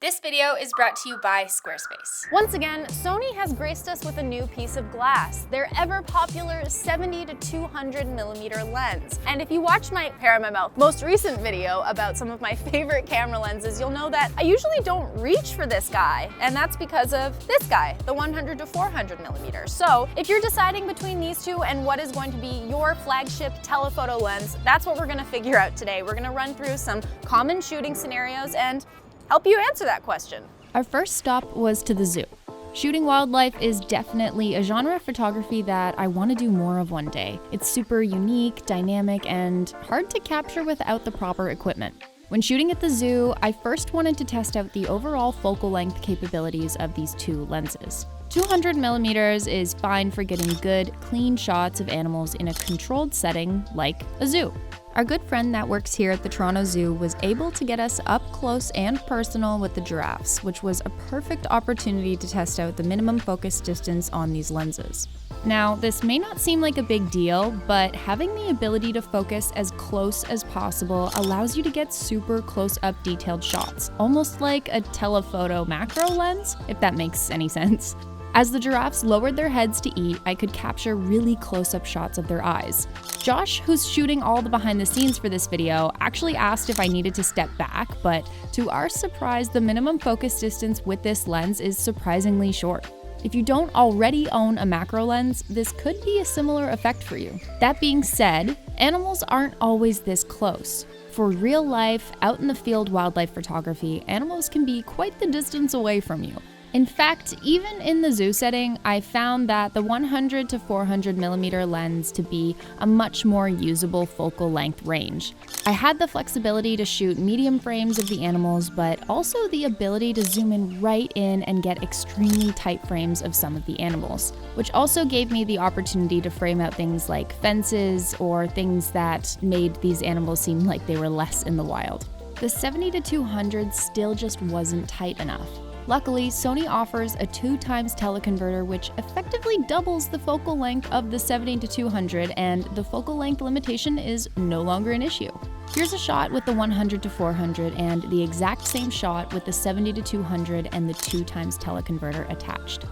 This video is brought to you by Squarespace. Once again, Sony has graced us with a new piece of glass, their ever-popular 70 to 200 millimeter lens. And if you watched my hair in my mouth most recent video about some of my favorite camera lenses, you'll know that I usually don't reach for this guy, and that's because of this guy, the 100 to 400 millimeter. So if you're deciding between these two and what is going to be your flagship telephoto lens, that's what we're gonna figure out today. We're gonna run through some common shooting scenarios and help you answer that question. Our first stop was to the zoo. Shooting wildlife is definitely a genre of photography that I want to do more of one day. It's super unique, dynamic, and hard to capture without the proper equipment. When shooting at the zoo, I first wanted to test out the overall focal length capabilities of these two lenses. 200 millimeters is fine for getting good, clean shots of animals in a controlled setting like a zoo. Our good friend that works here at the Toronto Zoo was able to get us up close and personal with the giraffes, which was a perfect opportunity to test out the minimum focus distance on these lenses. Now, this may not seem like a big deal, but having the ability to focus as close as possible allows you to get super close-up detailed shots, almost like a telephoto macro lens, if that makes any sense. As the giraffes lowered their heads to eat, I could capture really close-up shots of their eyes. Josh, who's shooting all the behind the scenes for this video, actually asked if I needed to step back, but to our surprise, the minimum focus distance with this lens is surprisingly short. If you don't already own a macro lens, this could be a similar effect for you. That being said, animals aren't always this close. For real life, out in the field wildlife photography, animals can be quite the distance away from you. In fact, even in the zoo setting, I found that the 100 to 400 millimeter lens to be a much more usable focal length range. I had the flexibility to shoot medium frames of the animals, but also the ability to zoom in right in and get extremely tight frames of some of the animals, which also gave me the opportunity to frame out things like fences or things that made these animals seem like they were less in the wild. The 70 to 200 still just wasn't tight enough. Luckily, Sony offers a 2x teleconverter which effectively doubles the focal length of the 70 to 200, and the focal length limitation is no longer an issue. Here's a shot with the 100 to 400 and the exact same shot with the 70 to 200 and the 2x teleconverter attached.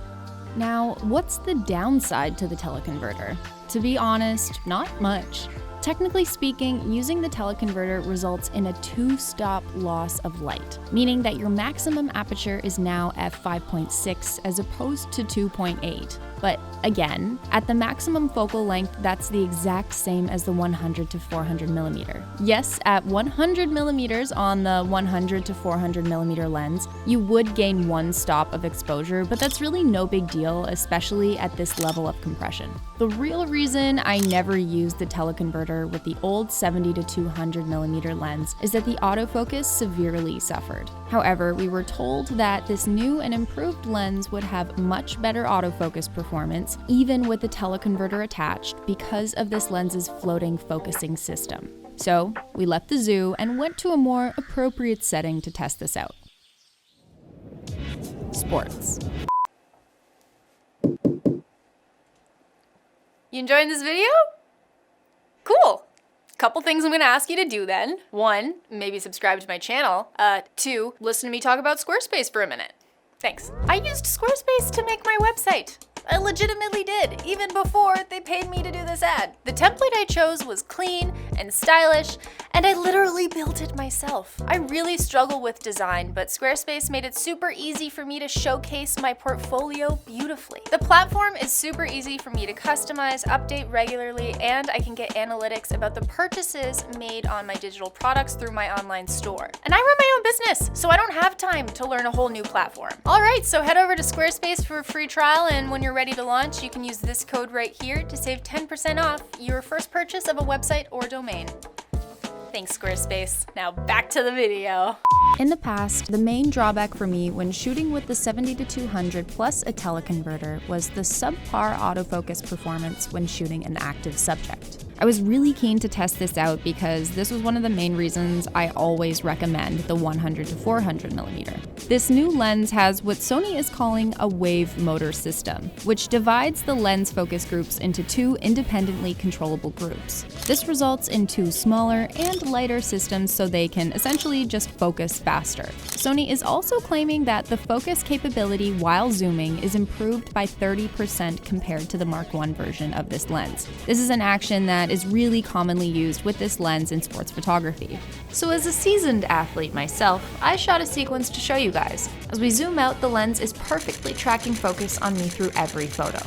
Now, what's the downside to the teleconverter? To be honest, not much. Technically speaking, using the teleconverter results in a two-stop loss of light, meaning that your maximum aperture is now f5.6 as opposed to 2.8. But again, at the maximum focal length, that's the exact same as the 100 to 400 millimeter. Yes, at 100 millimeters on the 100 to 400 millimeter lens, you would gain one stop of exposure, but that's really no big deal, especially at this level of compression. The real reason I never used the teleconverter with the old 70 to 200 millimeter lens is that the autofocus severely suffered. However, we were told that this new and improved lens would have much better autofocus performance, even with the teleconverter attached, because of this lens's floating focusing system. So we left the zoo and went to a more appropriate setting to test this out. Sports. You enjoying this video? Cool. Couple things I'm gonna ask you to do then. 1, maybe subscribe to my channel. 2, listen to me talk about Squarespace for a minute. Thanks. I used Squarespace to make my website. I legitimately did, even before they paid me to do this ad. The template I chose was clean and stylish, and I literally built it myself. I really struggle with design, but Squarespace made it super easy for me to showcase my portfolio beautifully. The platform is super easy for me to customize, update regularly, and I can get analytics about the purchases made on my digital products through my online store. And I run my own business, so I don't have time to learn a whole new platform. All right, so head over to Squarespace for a free trial, and when you're ready to launch, you can use this code right here to save 10% off your first purchase of a website or domain. Thanks, Squarespace. Now back to the video. In the past, the main drawback for me when shooting with the 70 to 200 plus a teleconverter was the subpar autofocus performance when shooting an active subject. I was really keen to test this out because this was one of the main reasons I always recommend the 100 to 400 millimeter. This new lens has what Sony is calling a wave motor system, which divides the lens focus groups into two independently controllable groups. This results in two smaller and lighter systems so they can essentially just focus faster. Sony is also claiming that the focus capability while zooming is improved by 30% compared to the Mark I version of this lens. This is an action that is really commonly used with this lens in sports photography. So as a seasoned athlete myself, I shot a sequence to show you guys. As we zoom out, the lens is perfectly tracking focus on me through every photo.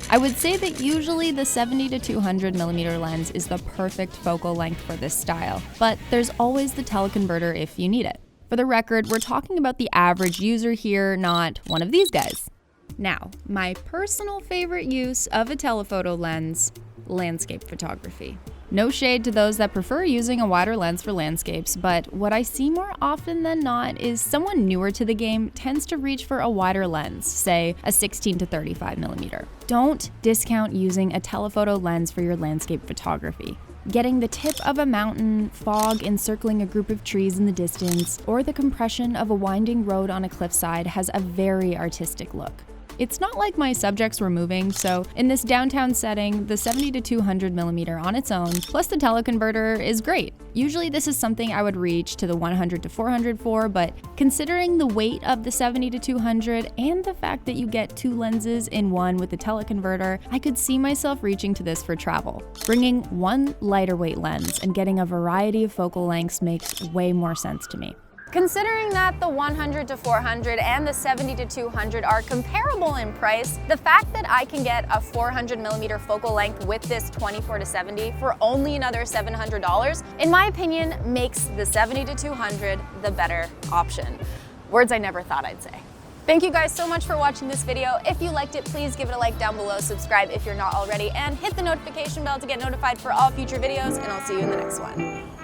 I would say that usually the 70 to 200mm lens is the perfect focal length for this style, but there's always the teleconverter if you need it. For the record, we're talking about the average user here, not one of these guys. Now, my personal favorite use of a telephoto lens, landscape photography. No shade to those that prefer using a wider lens for landscapes, but what I see more often than not is someone newer to the game tends to reach for a wider lens, say a 16 to 35mm. Don't discount using a telephoto lens for your landscape photography. Getting the tip of a mountain, fog encircling a group of trees in the distance, or the compression of a winding road on a cliffside has a very artistic look. It's not like my subjects were moving, so in this downtown setting, the 70 to 200mm on its own, plus the teleconverter is great. Usually this is something I would reach to the 100 to 400 for, but considering the weight of the 70 to 200 and the fact that you get two lenses in one with the teleconverter, I could see myself reaching to this for travel. Bringing one lighter weight lens and getting a variety of focal lengths makes way more sense to me. Considering that the 100 to 400 and the 70 to 200 are comparable in price, the fact that I can get a 400mm focal length with this 24 to 70 for only another $700, in my opinion, makes the 70 to 200 the better option. Words I never thought I'd say. Thank you guys so much for watching this video. If you liked it, please give it a like down below, subscribe if you're not already, and hit the notification bell to get notified for all future videos, and I'll see you in the next one.